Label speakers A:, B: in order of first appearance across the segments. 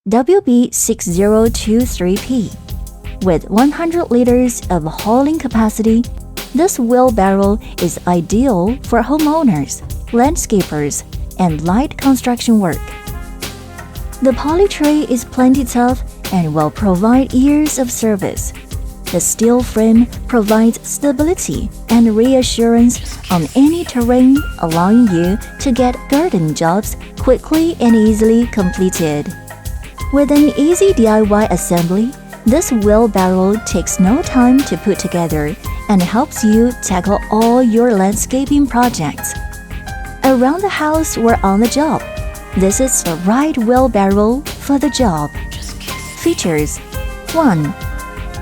A: WB6023P. With 100 liters of hauling capacity, this wheelbarrow is ideal for homeowners, landscapers, and light construction work. The poly tray is plenty tough and will provide years of service. The steel frame provides stability and reassurance on any terrain, allowing you to get garden jobs quickly and easily completed. With an easy DIY assembly, this wheelbarrow takes no time to put together and helps you tackle all your landscaping projects. Around the house or on the job, this is the right wheelbarrow for the job. Features: 1.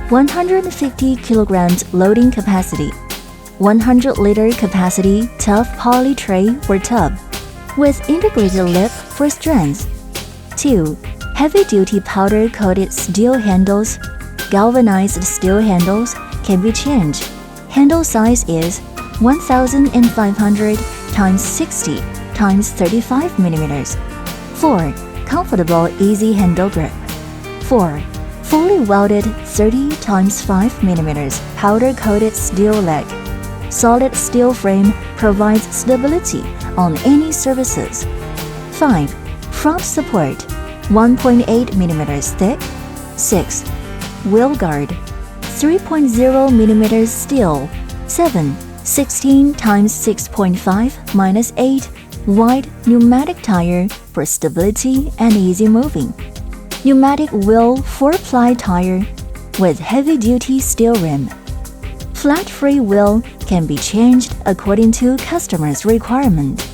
A: 150 kilograms loading capacity, 100-liter capacity tough poly tray or tub, with integrated lip for strength. 2. Heavy-duty powder-coated steel handles. Galvanized steel handles can be changed. Handle size is 1,500 x 60 x 35 mm. 4. Comfortable easy handle grip. 4. Fully welded 30 x 5 mm powder-coated steel leg. Solid steel frame provides stability on any surfaces. 5. Front support 1.8 mm thick. 6. Wheel guard 3.0 mm steel. 7. 16 x 6.5 - 8 wide pneumatic tire for stability and easy moving. Pneumatic wheel 4-ply tire with heavy-duty steel rim. Flat free wheel can be changed according to customer's requirement.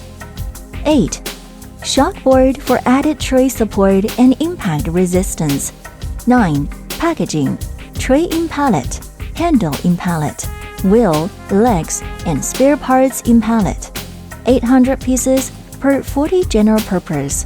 A: 8. Shockboard for added tray support and impact resistance. 9. Packaging: tray in pallet, handle in pallet, wheel, legs, and spare parts in pallet. 800 pieces per 40 general purpose.